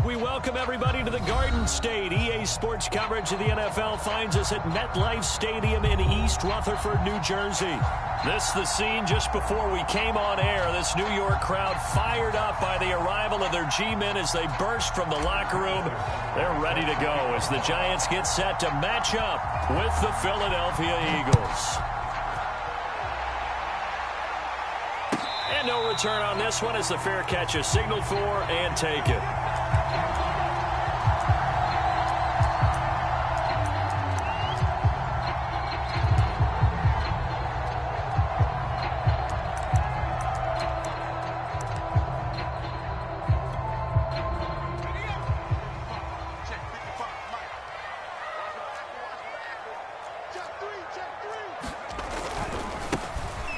We welcome everybody to the Garden State. EA Sports coverage of the NFL finds us at MetLife Stadium in East Rutherford, New Jersey. This is the scene just before we came on air. This New York crowd fired up by the arrival of their G-men as they burst from the locker room. They're ready to go as the Giants get set to match up with the Philadelphia Eagles. And no return on this one as the fair catch is signaled for and taken.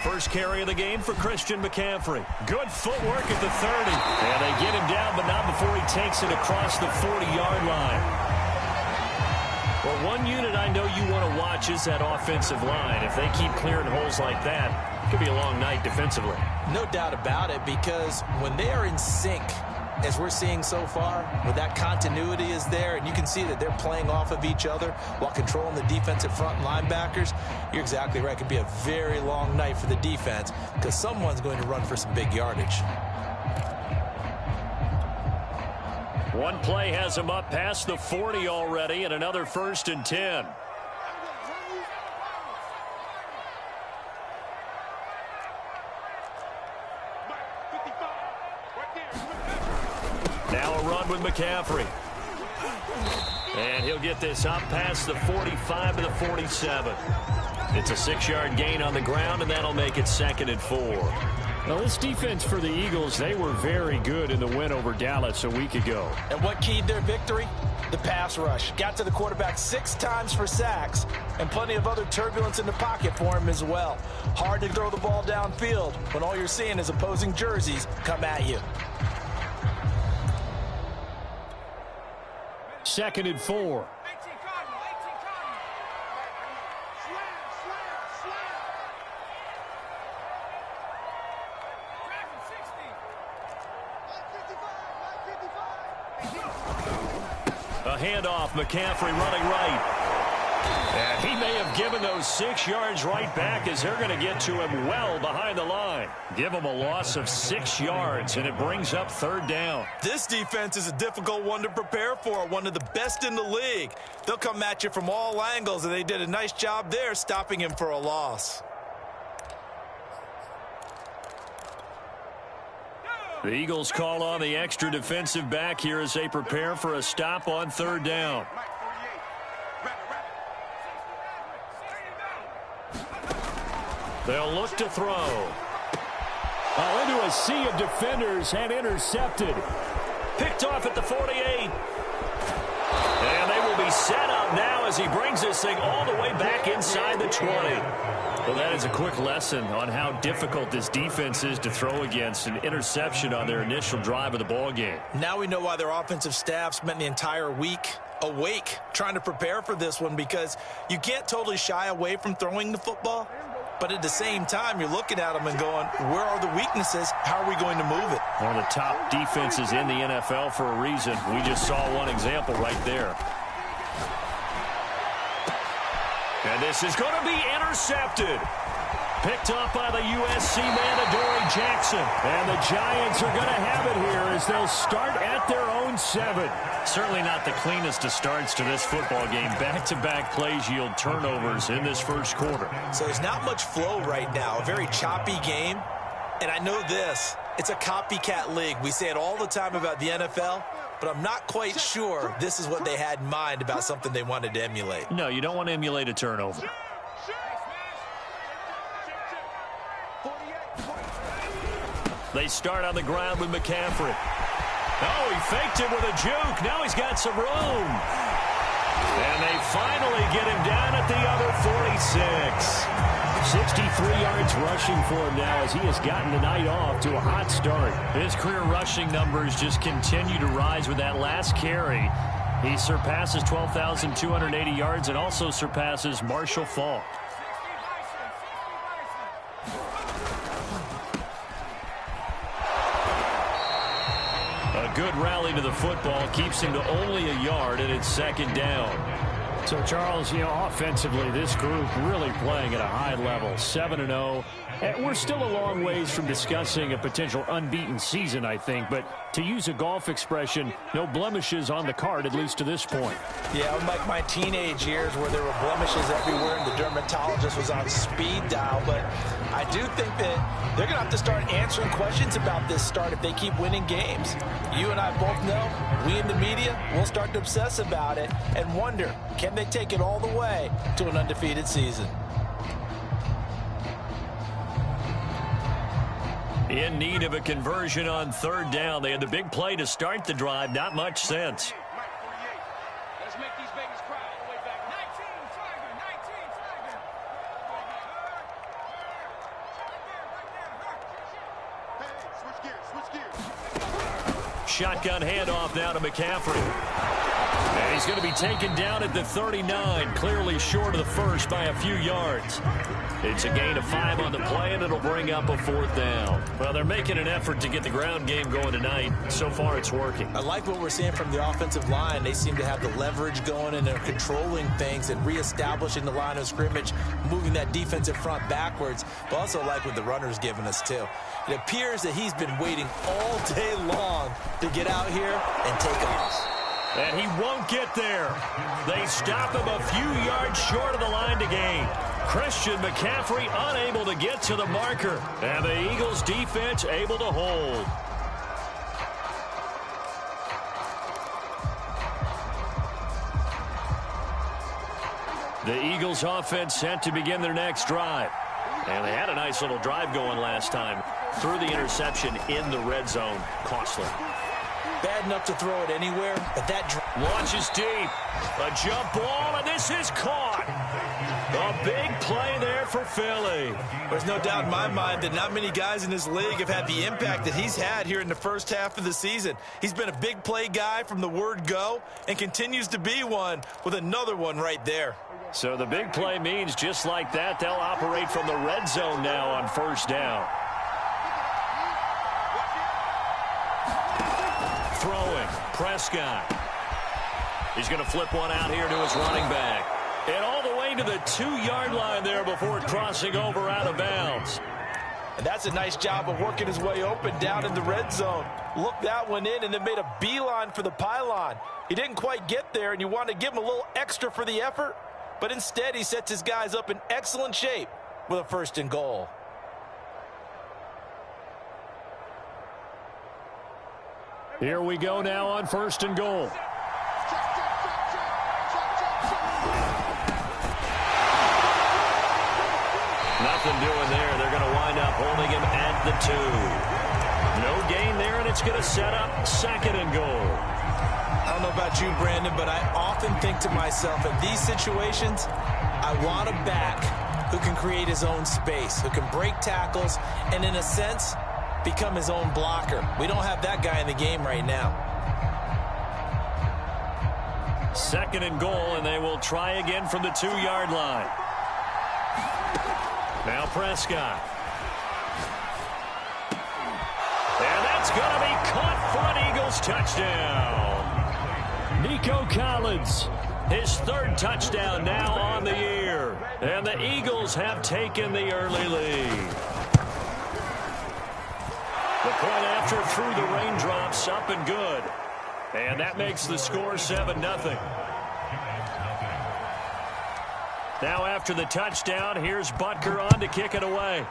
First carry of the game for Christian McCaffrey. Good footwork at the 30. And they get him down, but not before he takes it across the 40-yard line. Well, one unit I know you want to watch is that offensive line. If they keep clearing holes like that, it could be a long night defensively. No doubt about it, because when they are in sync, as we're seeing so far, where that continuity is there, and you can see that they're playing off of each other while controlling the defensive front linebackers, you're exactly right. It could be a very long night for the defense because someone's going to run for some big yardage. One play has him up past the 40 already, and another 1st and 10. Now a run with McCaffrey. And he'll get this up past the 45 to the 47. It's a 6-yard gain on the ground, and that'll make it 2nd and 4. Now, this defense for the Eagles, they were very good in the win over Dallas a week ago. And what keyed their victory? The pass rush. Got to the quarterback 6 times for sacks, and plenty of other turbulence in the pocket for him as well. Hard to throw the ball downfield when all you're seeing is opposing jerseys come at you. 2nd and 4. A handoff, McCaffrey running right. And he may have given those 6 yards right back as they're going to get to him well behind the line. Give him a loss of 6 yards, and it brings up 3rd down. This defense is a difficult one to prepare for, one of the best in the league. They'll come at you from all angles, and they did a nice job there stopping him for a loss. The Eagles call on the extra defensive back here as they prepare for a stop on 3rd down. They'll look to throw. Into a sea of defenders and intercepted. Picked off at the 48. And they will be set up now as he brings this thing all the way back inside the 20. Well, that is a quick lesson on how difficult this defense is to throw against. An interception on their initial drive of the ball game. Now we know why their offensive staff spent the entire week awake trying to prepare for this one, because you can't totally shy away from throwing the football. But at the same time, you're looking at them and going, where are the weaknesses? How are we going to move it? One of the top defenses in the NFL for a reason. We just saw one example right there. And this is going to be intercepted. Picked up by the USC man, Adoree Jackson. And the Giants are going to have it here as they'll start at their own 7. Certainly not the cleanest of starts to this football game. Back-to-back plays yield turnovers in this first quarter. So there's not much flow right now. A very choppy game. And I know this. It's a copycat league. We say it all the time about the NFL. But I'm not quite sure this is what they had in mind about something they wanted to emulate. No, you don't want to emulate a turnover. They start on the ground with McCaffrey. Oh, he faked it with a juke. Now he's got some room. And they finally get him down at the other 46. 63 yards rushing for him now as he has gotten the night off to a hot start. His career rushing numbers just continue to rise with that last carry. He surpasses 12,280 yards and also surpasses Marshall Faulk. A good rally to the football keeps him to only a yard, and it's second down. So, Charles, offensively, this group really playing at a high level, 7-0. We're still a long ways from discussing a potential unbeaten season, I think. But to use a golf expression, no blemishes on the card, at least to this point. Yeah, unlike my teenage years where there were blemishes everywhere and the dermatologist was on speed dial. But I do think that they're going to have to start answering questions about this start if they keep winning games. You and I both know, we in the media, will start to obsess about it and wonder, can they take it all the way to an undefeated season? In need of a conversion on third down. They had the big play to start the drive. Not much sense. Let's make these babies cry all the way back. 19 Tiger. Shotgun handoff now to McCaffrey. And he's going to be taken down at the 39, clearly short of the first by a few yards. It's a gain of 5 on the play, and it'll bring up a fourth down. Well, they're making an effort to get the ground game going tonight. So far, it's working. I like what we're seeing from the offensive line. They seem to have the leverage going, and they're controlling things and reestablishing the line of scrimmage, moving that defensive front backwards. But also like what the runner's giving us, too. It appears that he's been waiting all day long to get out here and take off. And he won't get there. They stop him a few yards short of the line to gain. Christian McCaffrey unable to get to the marker. And the Eagles defense able to hold. The Eagles offense set to begin their next drive. And they had a nice little drive going last time. Threw the interception in the red zone. Costly. Bad enough to throw it anywhere, but that launches deep. A jump ball, and this is caught. A big play there for Philly. There's no doubt in my mind that not many guys in this league have had the impact that he's had here in the first half of the season. He's been a big play guy from the word go and continues to be one with another one right there. So the big play means just like that, they'll operate from the red zone now on first down. Throwing, Prescott. He's going to flip one out here to his running back. And all the way to the 2-yard line there before crossing over out of bounds. And that's a nice job of working his way open down in the red zone. Looked that one in and then made a beeline for the pylon. He didn't quite get there, and you want to give him a little extra for the effort. But instead, he sets his guys up in excellent shape with a 1st and goal. Here we go now on 1st and goal. Nothing doing there. They're going to wind up holding him at the 2. No gain there, and it's going to set up 2nd and goal. I don't know about you, Brandon, but I often think to myself, in these situations, I want a back who can create his own space, who can break tackles, and in a sense, become his own blocker. We don't have that guy in the game right now. 2nd and goal, and they will try again from the 2-yard line. Now Prescott. And that's going to be caught for an Eagles touchdown. Nico Collins, his 3rd touchdown now on the year. And the Eagles have taken the early lead. The point after through the raindrops, up and good. And that makes the score 7-0. Now after the touchdown, here's Butker on to kick it away.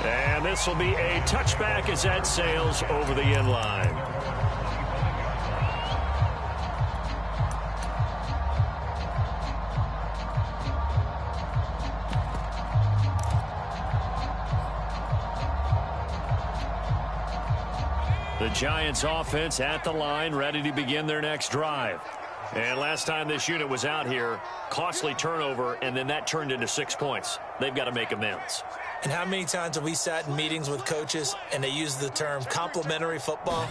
And this will be a touchback as that sails over the end line. The Giants offense at the line, ready to begin their next drive. And last time this unit was out here, costly turnover, and then that turned into 6 points. They've got to make amends. And how many times have we sat in meetings with coaches and they use the term complementary football?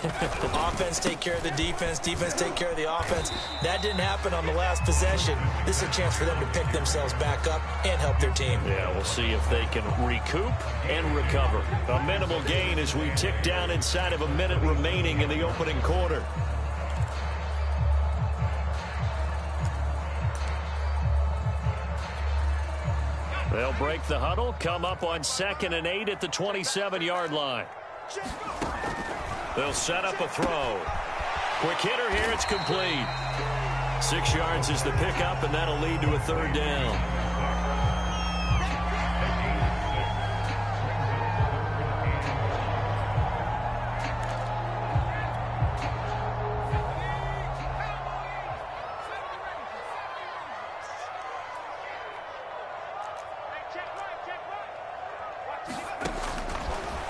Offense take care of the defense take care of the offense. That didn't happen on the last possession. This is a chance for them to pick themselves back up and help their team. Yeah, we'll see if they can recoup and recover. A minimal gain as we tick down inside of a minute remaining in the opening quarter. They'll break the huddle, come up on 2nd and 8 at the 27-yard line. They'll set up a throw. Quick hitter here, it's complete. 6 yards is the pickup, and that'll lead to a 3rd down.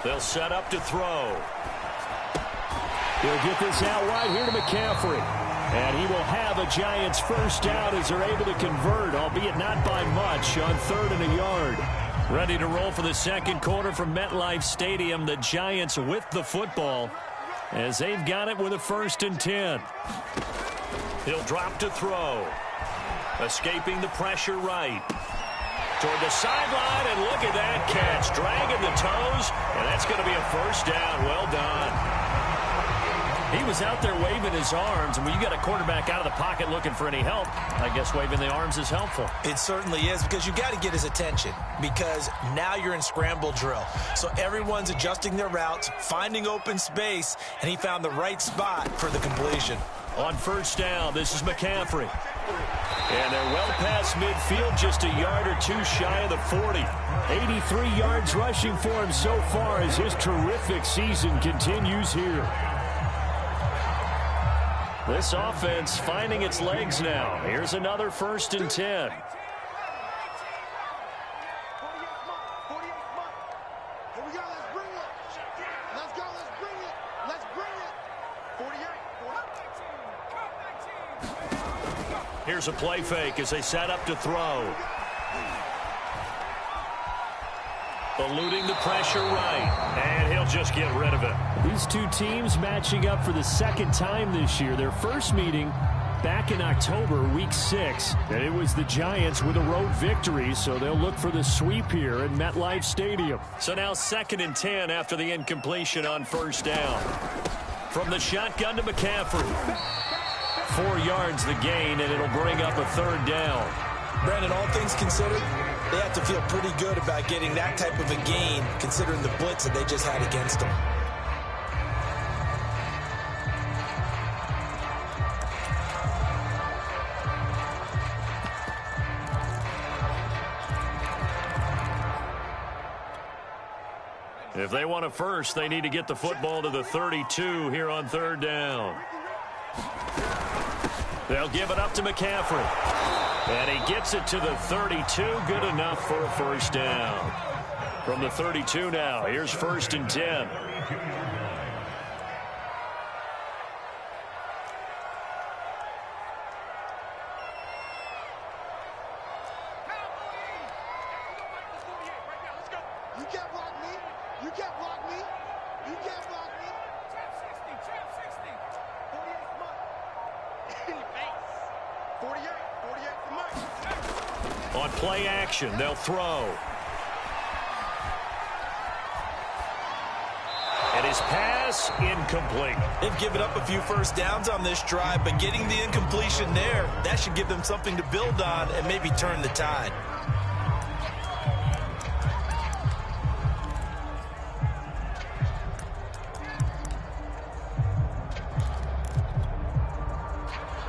They'll set up to throw. He'll get this out wide here to McCaffrey. And he will have a Giants first down as they're able to convert, albeit not by much, on 3rd and a yard. Ready to roll for the second quarter from MetLife Stadium. The Giants with the football as they've got it with a 1st and 10. He'll drop to throw. Escaping the pressure right. Toward the sideline, and look at that catch. Dragging the toes, and that's going to be a 1st down. Well done. He was out there waving his arms, and when you got a quarterback out of the pocket looking for any help, I guess waving the arms is helpful. It certainly is, because you got to get his attention, because now you're in scramble drill. So everyone's adjusting their routes, finding open space, and he found the right spot for the completion. On 1st down, this is McCaffrey. And they're well past midfield, just a yard or 2 shy of the 40. 83 yards rushing for him so far as his terrific season continues here. This offense finding its legs now. Here's another 1st and 10. Here's a play fake as they set up to throw. Eluding the pressure right, and he'll just get rid of it. These two teams matching up for the 2nd time this year. Their first meeting back in October, week 6, and it was the Giants with a road victory, so they'll look for the sweep here at MetLife Stadium. So now 2nd and 10 after the incompletion on 1st down. From the shotgun to McCaffrey. 4 yards the gain, and it'll bring up a 3rd down. Brandon, all things considered, they have to feel pretty good about getting that type of a gain, considering the blitz that they just had against them. If they want a first, they need to get the football to the 32 here on 3rd down. They'll give it up to McCaffrey. And he gets it to the 32. Good enough for a 1st down. From the 32 now, here's 1st and 10. On play action, they'll throw. And his pass incomplete. They've given up a few 1st downs on this drive, but getting the incompletion there, that should give them something to build on and maybe turn the tide.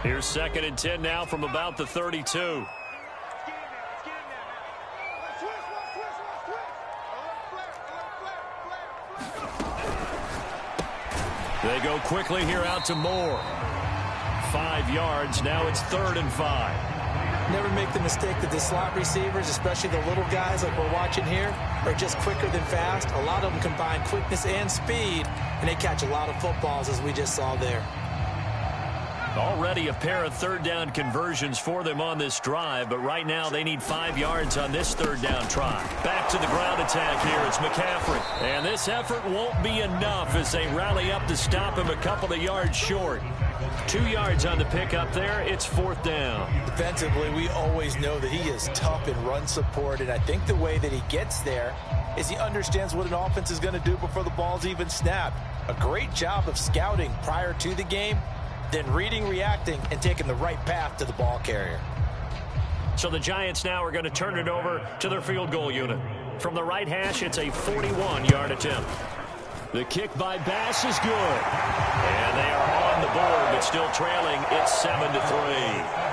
Here's 2nd and 10 now from about the 32. They go quickly here out to Moore. 5 yards. Now it's 3rd and 5. Never make the mistake that the slot receivers, especially the little guys like we're watching here, are just quicker than fast. A lot of them combine quickness and speed, and they catch a lot of footballs, as we just saw there. Already a pair of third-down conversions for them on this drive, but right now they need 5 yards on this third-down try. Back to the ground attack here. It's McCaffrey. And this effort won't be enough as they rally up to stop him a couple of yards short. 2 yards on the pickup there. It's 4th down. Defensively, we always know that he is tough in run support, and I think the way that he gets there is he understands what an offense is going to do before the ball's even snapped. A great job of scouting prior to the game, then reading, reacting, and taking the right path to the ball carrier. So the Giants now are going to turn it over to their field goal unit. From the right hash, it's a 41-yard attempt. The kick by Bass is good. And they are on the board, but still trailing. It's 7-3.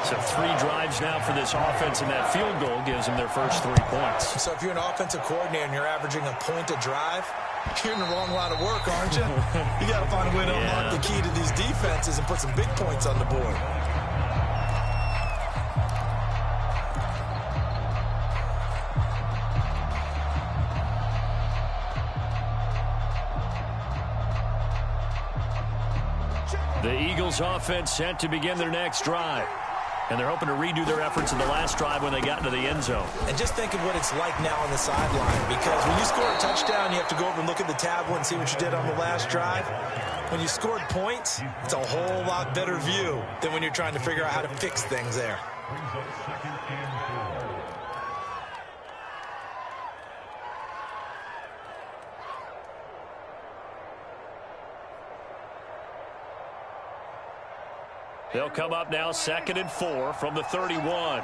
So 3 drives now for this offense, and that field goal gives them their first 3 points. So if you're an offensive coordinator and you're averaging a point a drive, you're in the wrong line of work, aren't you? You got to find a way to unlock the key to these defenses and put some big points on the board. The Eagles offense set to begin their next drive. And they're hoping to redo their efforts in the last drive when they got into the end zone. And just think of what it's like now on the sideline, because when you score a touchdown, you have to go over and look at the tablet and see what you did on the last drive. When you scored points, it's a whole lot better view than when you're trying to figure out how to fix things there. They'll come up now 2nd and 4 from the 31.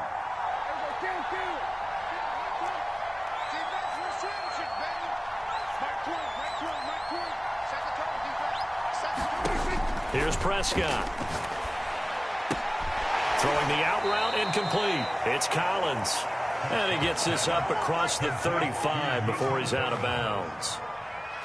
Here's Prescott. Throwing the out route incomplete. It's Collins. And he gets this up across the 35 before he's out of bounds.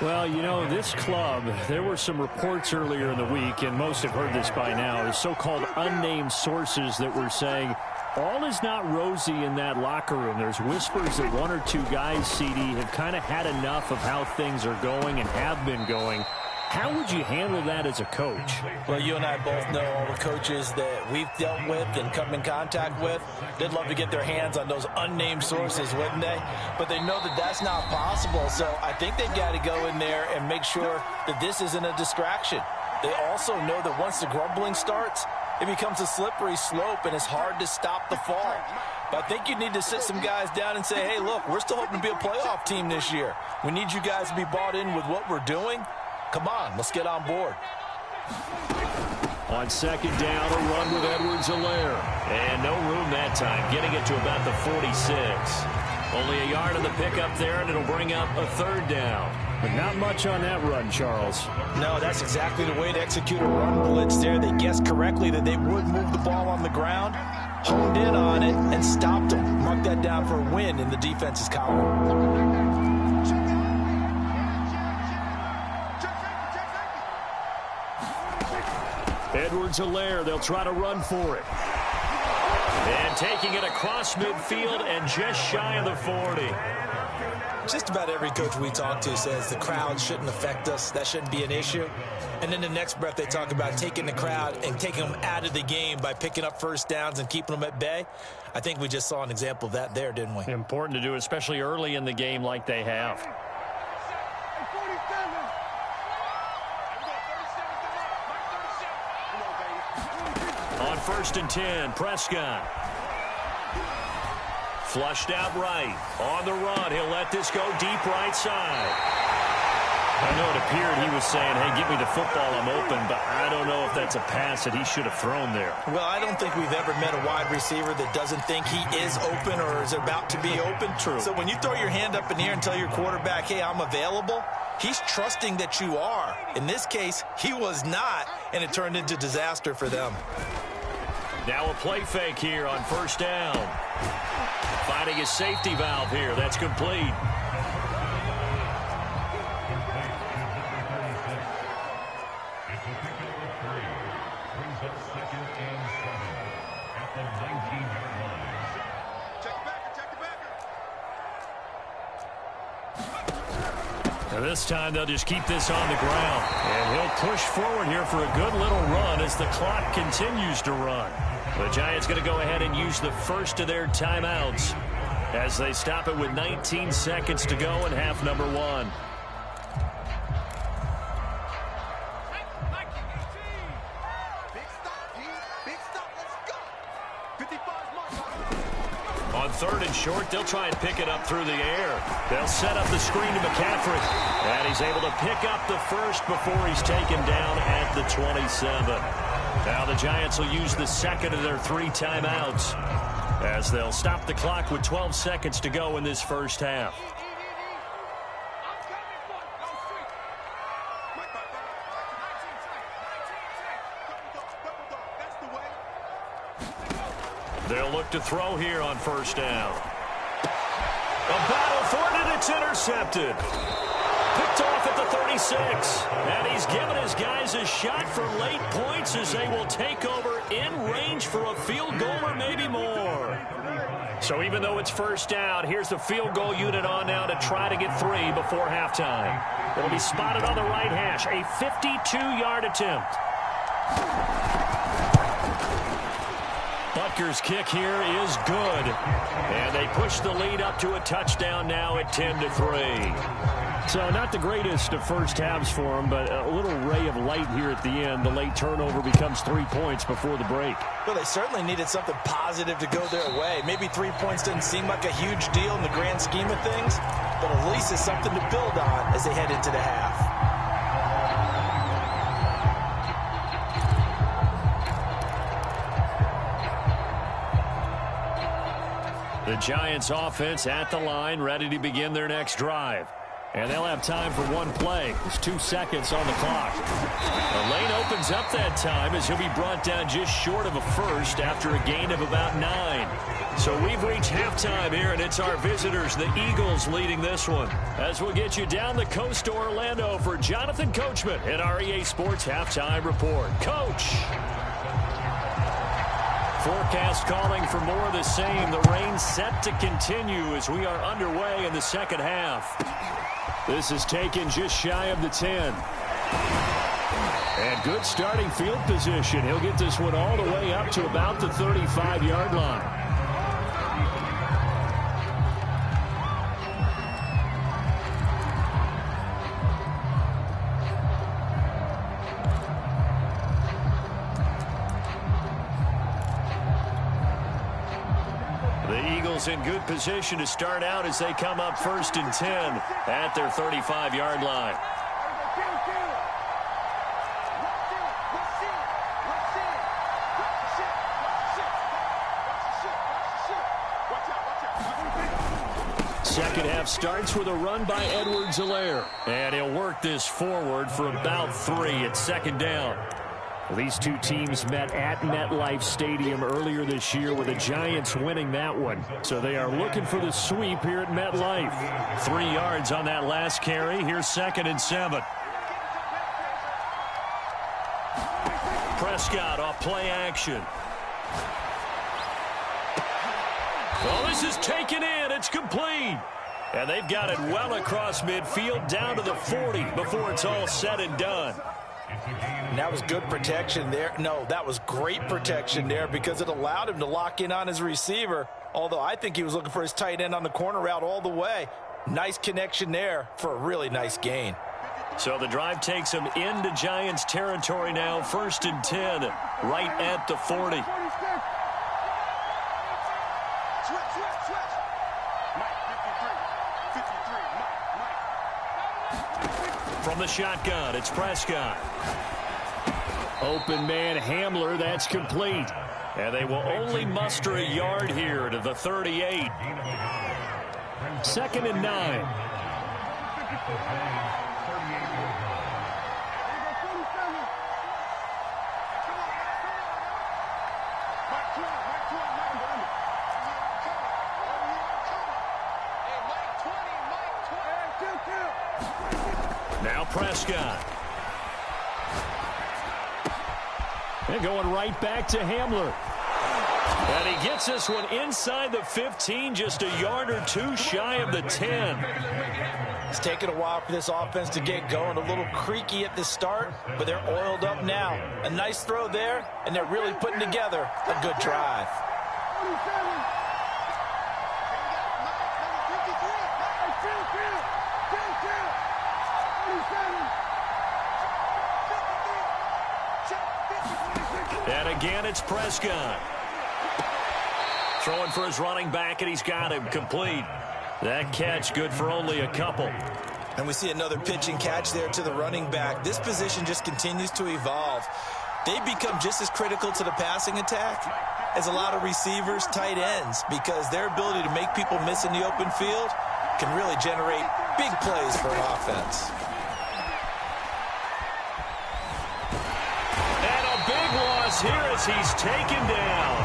Well, you know, this club, there were some reports earlier in the week, and most have heard this by now, the so-called unnamed sources that were saying all is not rosy in that locker room. There's whispers that 1 or 2 guys, CD, have kind of had enough of how things are going and have been going. How would you handle that as a coach? Well, you and I both know all the coaches that we've dealt with and come in contact with. They'd love to get their hands on those unnamed sources, wouldn't they? But they know that that's not possible, so I think they've got to go in there and make sure that this isn't a distraction. They also know that once the grumbling starts, it becomes a slippery slope, and it's hard to stop the fall. But I think you need to sit some guys down and say, hey, look, we're still hoping to be a playoff team this year. We need you guys to be bought in with what we're doing. Come on, let's get on board. On 2nd down, a run with Edwards-Helaire. And no room that time, getting it to about the 46. Only a yard on the pickup there, and it'll bring up a 3rd down. But not much on that run, Charles. No, that's exactly the way to execute a run blitz there. They guessed correctly that they would move the ball on the ground, honed in on it, and stopped them. Mark that down for a win in the defense's column. Edwards-Helaire, they'll try to run for it. And taking it across midfield and just shy of the 40. Just about every coach we talk to says the crowd shouldn't affect us. That shouldn't be an issue. And then the next breath they talk about taking the crowd and taking them out of the game by picking up first downs and keeping them at bay. I think we just saw an example of that there, didn't we? Important to do, especially early in the game like they have. On 1st and 10, Prescott. Flushed out right. On the run, he'll let this go deep right side. I know it appeared he was saying, hey, give me the football, I'm open, but I don't know if that's a pass that he should have thrown there. Well, I don't think we've ever met a wide receiver that doesn't think he is open or is about to be open. True. So when you throw your hand up in the air and tell your quarterback, hey, I'm available, he's trusting that you are. In this case, he was not, and it turned into disaster for them. Now a play fake here on 1st down. Finding his safety valve here. That's complete. And this time they'll just keep this on the ground. And he'll push forward here for a good little run as the clock continues to run. The Giants going to go ahead and use the first of their timeouts as they stop it with 19 seconds to go in half number 1. On 3rd and short, they'll try and pick it up through the air. They'll set up the screen to McCaffrey. And he's able to pick up the first before he's taken down at the 27. Now the Giants will use the second of their 3 timeouts as they'll stop the clock with 12 seconds to go in this first half. They'll look to throw here on first down. A battle for it, and it's intercepted. Picked off at the 36. And he's given his guys a shot for late points as they will take over in range for a field goal or maybe more. So even though it's first down, here's the field goal unit on now to try to get 3 before halftime. It'll be spotted on the right hash. A 52-yard attempt. Butker's kick here is good. And they push the lead up to a touchdown now at 10-3. So not the greatest of first halves for him, but a little ray of light here at the end. The late turnover becomes 3 points before the break. Well, they certainly needed something positive to go their way. Maybe 3 points doesn't seem like a huge deal in the grand scheme of things, but at least it's something to build on as they head into the half. The Giants offense at the line, ready to begin their next drive. And they'll have time for one play. There's 2 seconds on the clock. The lane opens up that time as he'll be brought down just short of a first after a gain of about 9. So we've reached halftime here, and it's our visitors, the Eagles, leading this one. As we'll get you down the coast to Orlando for Jonathan Coachman at our EA Sports Halftime Report. Coach! Forecast calling for more of the same. The rain set to continue as we are underway in the second half. This is taken just shy of the 10. And good starting field position. He'll get this one all the way up to about the 35-yard line. In good position to start out as they come up 1st and 10 at their 35-yard line. Second half starts with a run by Edwards-Helaire. And he'll work this forward for about 3 at 2nd down. Well, these two teams met at MetLife Stadium earlier this year with the Giants winning that one. So they are looking for the sweep here at MetLife. 3 yards on that last carry. Here's 2nd and 7. Prescott off play action. Well, this is taken in. It's complete. And they've got it well across midfield down to the 40 before it's all said and done. And that was good protection there. No, that was great protection there because it allowed him to lock in on his receiver, although I think he was looking for his tight end on the corner route all the way. Nice connection there for a really nice gain. So the drive takes him into Giants territory now, 1st and 10, right at the 40. From the shotgun, it's Prescott. Open man Hamler, that's complete. And they will only muster a yard here to the 38. 2nd and 9. Now Prescott. And going right back to Hamler. And he gets this one inside the 15, just a yard or 2 shy of the 10. It's taken a while for this offense to get going. A little creaky at the start, but they're oiled up now. A nice throw there, and they're really putting together a good drive. And again, it's Prescott. Throwing for his running back, and he's got him complete. That catch good for only a couple. And we see another pitch and catch there to the running back. This position just continues to evolve. They become just as critical to the passing attack as a lot of receivers, tight ends, because their ability to make people miss in the open field can really generate big plays for an offense. And a big loss here as he's taken down.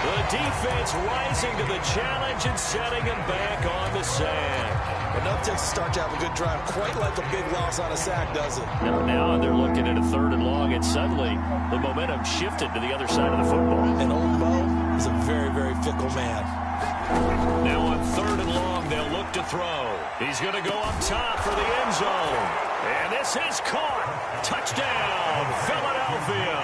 The defense rising to the challenge and setting him back on the sack. Enough takes to start to have a good drive, quite like a big loss on a sack, does it? Now they're looking at a 3rd and long, and suddenly the momentum shifted to the other side of the football. And old Mo is a very, very fickle man. Now on 3rd and long, they'll look to throw. He's going to go up top for the end zone. And this is caught. Touchdown, Philadelphia.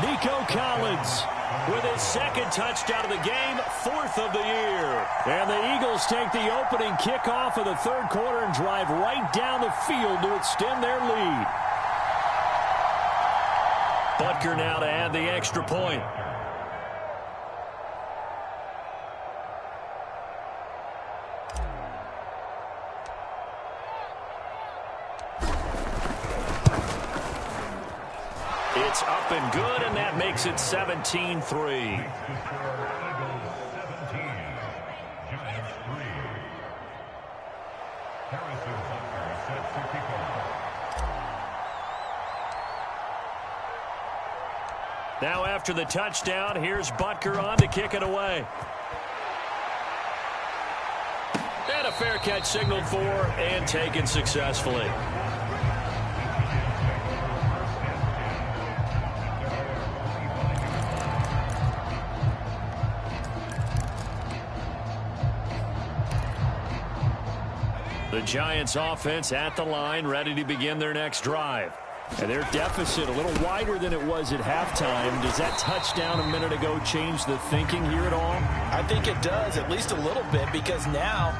Nico Collins with his 2nd touchdown of the game, 4th of the year. And the Eagles take the opening kickoff of the 3rd quarter and drive right down the field to extend their lead. Butker now to add the extra point. It's up and good, and that makes it 17-3. Now after the touchdown, here's Butker on to kick it away. And a fair catch signaled for and taken successfully. The Giants offense at the line, ready to begin their next drive. And their deficit a little wider than it was at halftime. Does that touchdown a minute ago change the thinking here at all? I think it does, at least a little bit, because now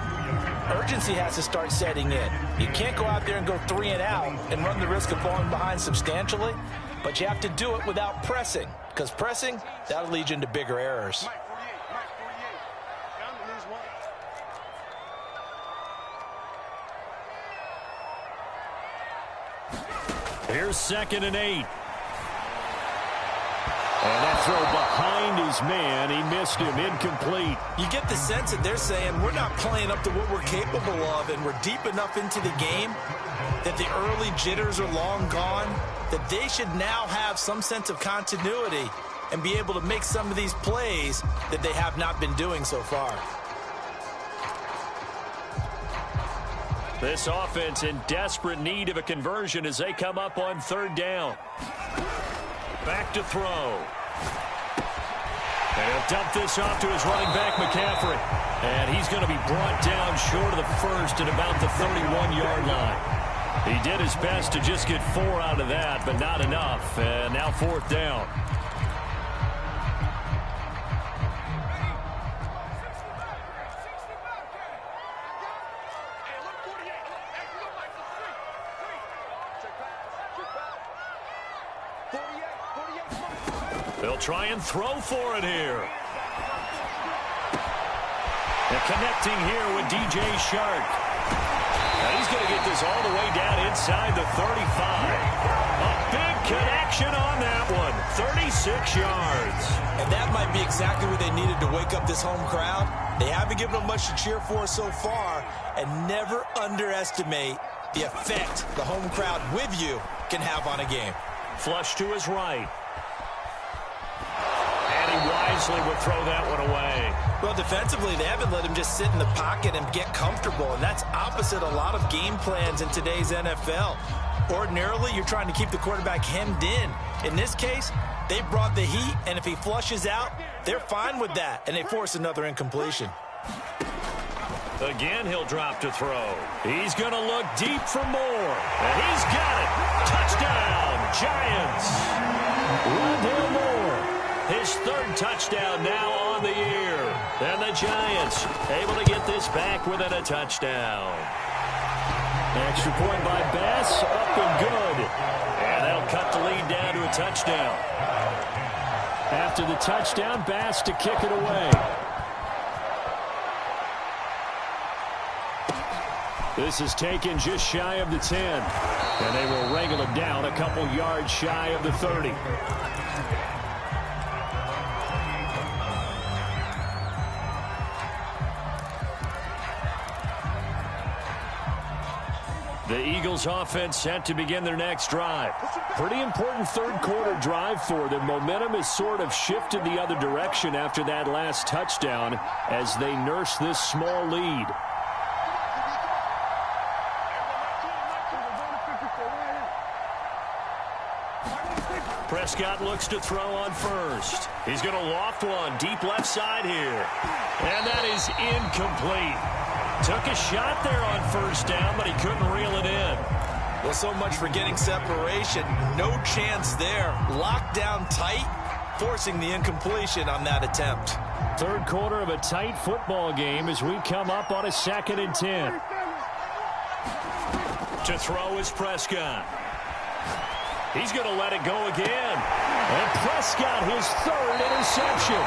urgency has to start setting in. You can't go out there and go 3 and out and run the risk of falling behind substantially, but you have to do it without pressing, because pressing, that'll lead you into bigger errors. Here's 2nd and 8. And that throw behind his man, he missed him, incomplete. You get the sense that they're saying we're not playing up to what we're capable of, and we're deep enough into the game that the early jitters are long gone, that they should now have some sense of continuity and be able to make some of these plays that they have not been doing so far. This offense in desperate need of a conversion as they come up on 3rd down. Back to throw. And he'll dump this off to his running back, McCaffrey. And he's going to be brought down short of the first at about the 31-yard line. He did his best to just get 4 out of that, but not enough. And now 4th down. They'll try and throw for it here. And connecting here with DJ Shark. Now he's going to get this all the way down inside the 35. A big connection on that one. 36 yards. And that might be exactly what they needed to wake up this home crowd. They haven't given them much to cheer for so far. And never underestimate the effect the home crowd with you can have on a game. Flush to his right. And he wisely would throw that one away. Well, defensively, they haven't let him just sit in the pocket and get comfortable, and that's opposite a lot of game plans in today's NFL. Ordinarily, you're trying to keep the quarterback hemmed in. In this case, they brought the heat, and if he flushes out, they're fine with that, and they force another incompletion. Again, he'll drop to throw. He's going to look deep for more. And he's got it. Touchdown, Giants. Rondale Moore, his third touchdown now on the year. And the Giants able to get this back within a touchdown. Extra point by Bass, up and good. And that'll cut the lead down to a touchdown. After the touchdown, Bass to kick it away. This is taken just shy of the 10. And they will wrangle it down a couple yards shy of the 30. The Eagles offense set to begin their next drive. Pretty important third quarter drive for them. Momentum has sort of shifted the other direction after that last touchdown as they nurse this small lead. Prescott looks to throw on first. He's going to loft one deep left side here. And that is incomplete. Took a shot there on first down, but he couldn't reel it in. Well, so much for getting separation. No chance there. Locked down tight, forcing the incompletion on that attempt. Third quarter of a tight football game as we come up on a 2nd and 10. To throw is Prescott. He's going to let it go again. And Prescott, his third interception.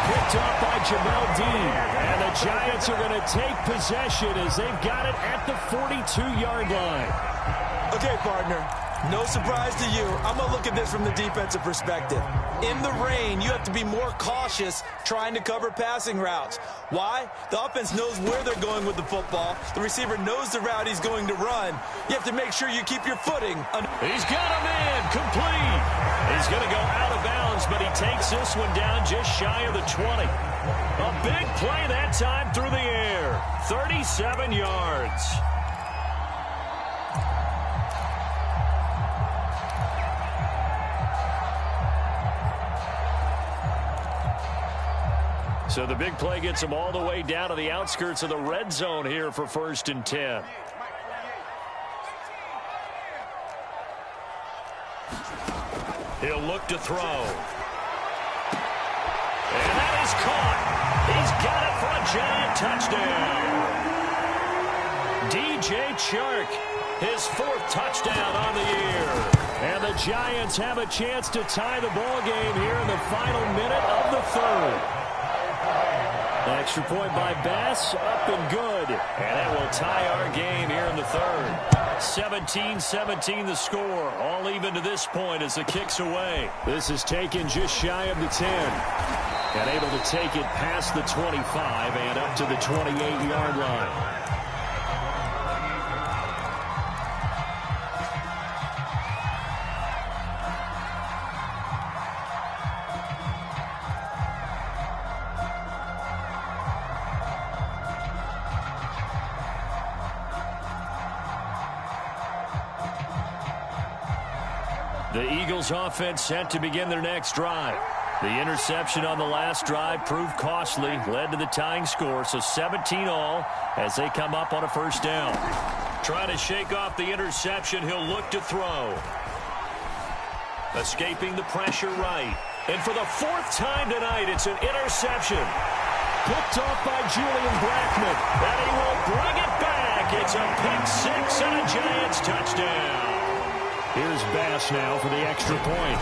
Picked off by Jamel Dean. And the Giants are going to take possession as they've got it at the 42-yard line. Okay, partner, no surprise to you. I'm going to look at this from the defensive perspective. In the rain, you have to be more cautious trying to cover passing routes. Why? The offense knows where they're going with the football. The receiver knows the route he's going to run. You have to make sure you keep your footing. He's got a man complete. He's going to go out of bounds, but he takes this one down just shy of the 20. A big play that time through the air. 37 yards. So the big play gets him all the way down to the outskirts of the red zone here for 1st and 10. He'll look to throw. And that is caught. He's got it for a Giant touchdown. DJ Chark, his 4th touchdown on the year. And the Giants have a chance to tie the ball game here in the final minute of the 3rd. Extra point by Bass, up and good. And that will tie our game here in the 3rd. 17-17 the score. All even to this point as the kick's away. This is taken just shy of the 10. And able to take it past the 25 and up to the 28-yard line. The Eagles offense set to begin their next drive. The interception on the last drive proved costly, led to the tying score, so 17 all as they come up on a 1st down. Trying to shake off the interception, he'll look to throw. Escaping the pressure right. And for the 4th time tonight, it's an interception. Picked off by Julian Blackmon. And he will bring it back. It's a pick-6 and a Giants touchdown. Here's Bass now for the extra point.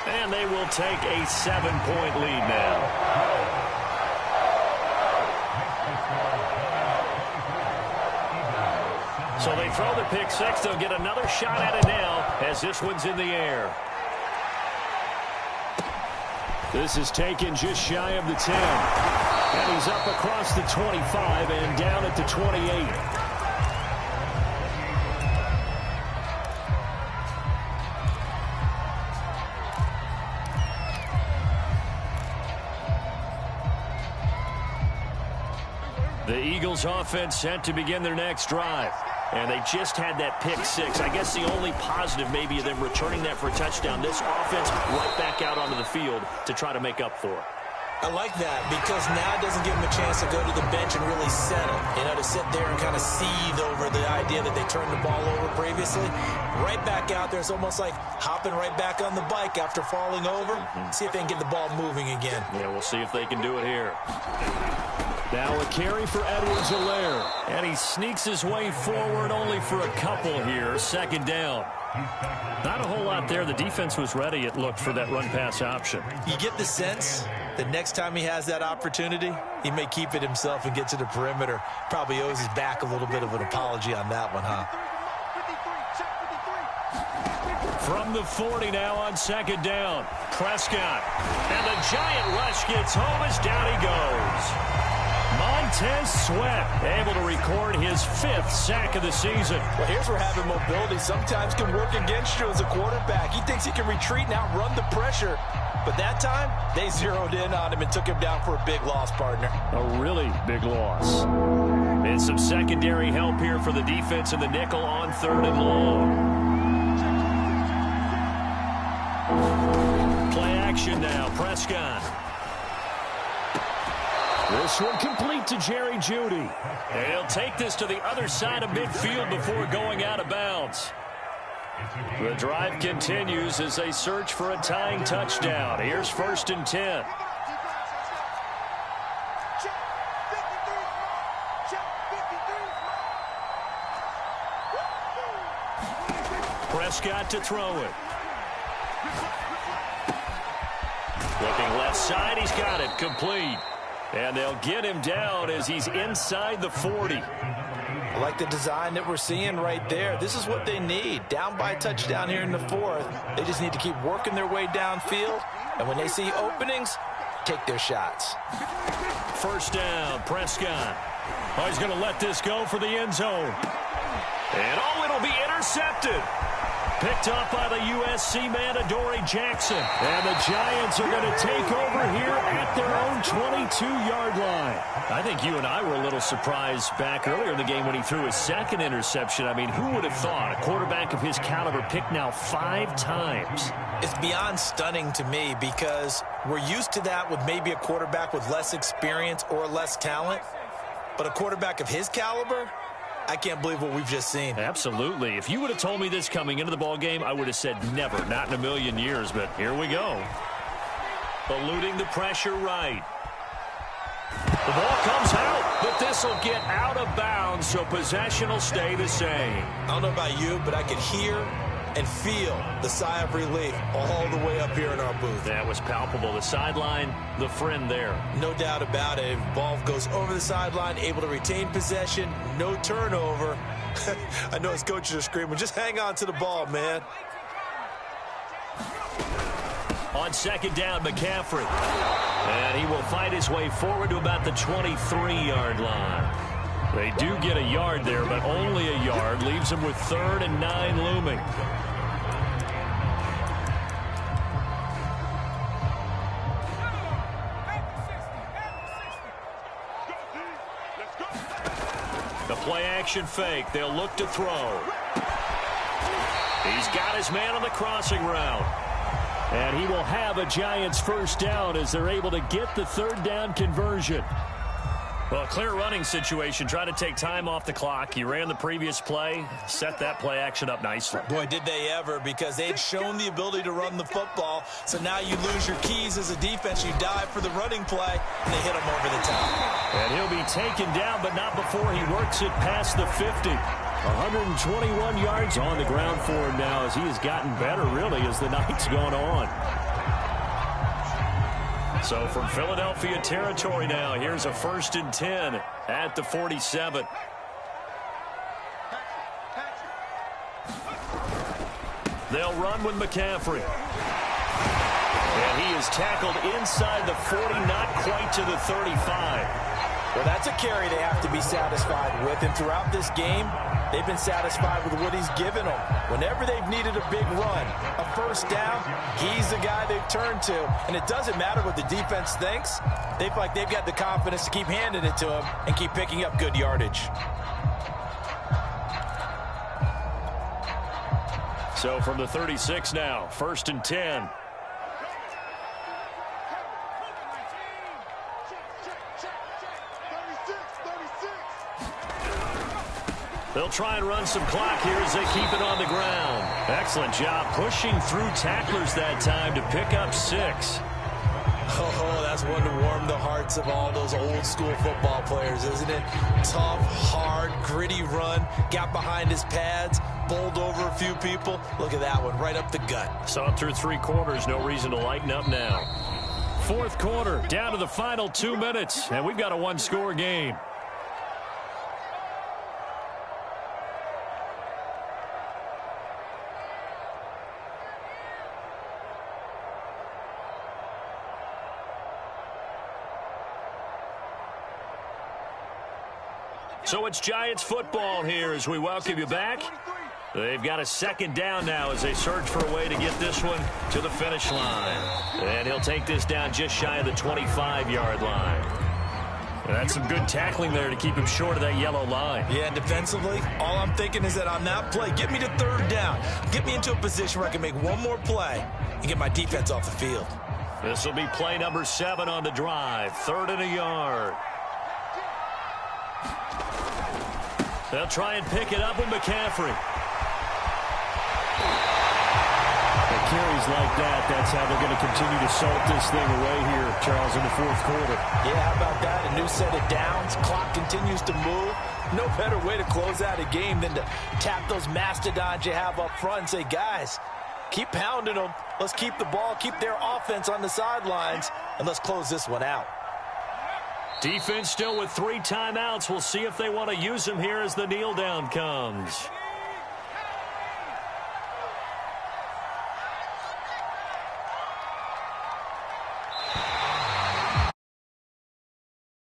And they will take a 7-point lead now. So they throw the pick-6. They'll get another shot at it now as this one's in the air. This is taken just shy of the 10. And he's up across the 25 and down at the 28. The Eagles offense set to begin their next drive. And they just had that pick-6. I guess the only positive maybe of them returning that for a touchdown. This offense right back out onto the field to try to make up for it. I like that because now it doesn't give him a chance to go to the bench and really settle. To sit there and kind of seethe over the idea that they turned the ball over previously. Right back out there. It's almost like hopping right back on the bike after falling over. See if they can get the ball moving again. Yeah, we'll see if they can do it here. Now a carry for Edwards-Helaire. And he sneaks his way forward only for a couple here. Second down. Not a whole lot there. The defense was ready, it looked, for that run-pass option. You get the sense that next time he has that opportunity, he may keep it himself and get to the perimeter. Probably owes his back a little bit of an apology on that one, huh? From the 40 now on second down. Prescott. And the giant rush gets home as down he goes. Montez Sweat able to record his 5th sack of the season. Well, here's where having mobility sometimes can work against you as a quarterback. He thinks he can retreat and outrun the pressure. But that time, they zeroed in on him and took him down for a big loss, partner. A really big loss. And some secondary help here for the defense in the nickel on 3rd and long. Play action now. Prescott. This one complete to Jerry Jeudy. And he'll take this to the other side of midfield before going out of bounds. The drive continues as they search for a tying touchdown. Here's 1st and 10. Prescott to throw it. Looking left side, he's got it, complete. And they'll get him down as he's inside the 40. I like the design that we're seeing right there. This is what they need. Down by a touchdown here in the 4th. They just need to keep working their way downfield. And when they see openings, take their shots. 1st down, Prescott. Oh, he's going to let this go for the end zone. And it'll be intercepted. Picked up by the USC man, Adoree Jackson. And the Giants are going to take over here at their own 22-yard line. I think you and I were a little surprised back earlier in the game when he threw his 2nd interception. I mean, who would have thought a quarterback of his caliber picked now 5 times? It's beyond stunning to me because we're used to that with maybe a quarterback with less experience or less talent. But a quarterback of his caliber, I can't believe what we've just seen. Absolutely. If you would have told me this coming into the ball game, I would have said never, not in a million years. But here we go. Eluding the pressure right. The ball comes out, but this will get out of bounds, so possession will stay the same. I don't know about you, but I could hear and feel the sigh of relief all the way up here in our booth. That was palpable. The sideline, the friend there. No doubt about it. Ball goes over the sideline, able to retain possession, no turnover. I know his coaches are screaming, just hang on to the ball, man. On 2nd down, McCaffrey. And he will fight his way forward to about the 23-yard line. They do get a yard there, but only a yard. Leaves them with 3rd and 9 looming. The play-action fake. They'll look to throw. He's got his man on the crossing route. And he will have a Giants 1st down as they're able to get the 3rd down conversion. Well, a clear running situation. Try to take time off the clock. He ran the previous play, set that play action up nicely. Boy, did they ever, because they'd shown the ability to run the football. So now you lose your keys as a defense. You dive for the running play, and they hit him over the top. And he'll be taken down, but not before he works it past the 50. 121 yards on the ground for him now as he has gotten better, really, as the night's gone on. So from Philadelphia territory now, here's a 1st and 10 at the 47. They'll run with McCaffrey. And he is tackled inside the 40, not quite to the 35. Well, that's a carry they have to be satisfied with. And throughout this game, they've been satisfied with what he's given them. Whenever they've needed a big run, a 1st down, he's the guy they've turned to. And it doesn't matter what the defense thinks. They feel like they've got the confidence to keep handing it to him and keep picking up good yardage. So from the 36 now, 1st and 10. They'll try and run some clock here as they keep it on the ground. Excellent job pushing through tacklers that time to pick up 6. Oh, that's one to warm the hearts of all those old-school football players, isn't it? Tough, hard, gritty run. Got behind his pads, bowled over a few people. Look at that one, right up the gut. Saw it through 3 quarters. No reason to lighten up now. 4th quarter, down to the final 2 minutes, and we've got a 1-score game. So it's Giants football here as we welcome you back. They've got a 2nd down now as they search for a way to get this one to the finish line. And he'll take this down just shy of the 25-yard line. That's some good tackling there to keep him short of that yellow line. Yeah, and defensively, all I'm thinking is that on that play, get me to 3rd down. Get me into a position where I can make one more play and get my defense off the field. This will be play number 7 on the drive. 3rd and a yard. They'll try and pick it up with McCaffrey. The carries like that, that's how they're going to continue to salt this thing away here, Charles, in the 4th quarter. Yeah, how about that? A new set of downs. Clock continues to move. No better way to close out a game than to tap those mastodons you have up front and say, guys, keep pounding them. Let's keep the ball, keep their offense on the sidelines, and let's close this one out. Defense still with 3 timeouts. We'll see if they want to use them here as the kneel down comes.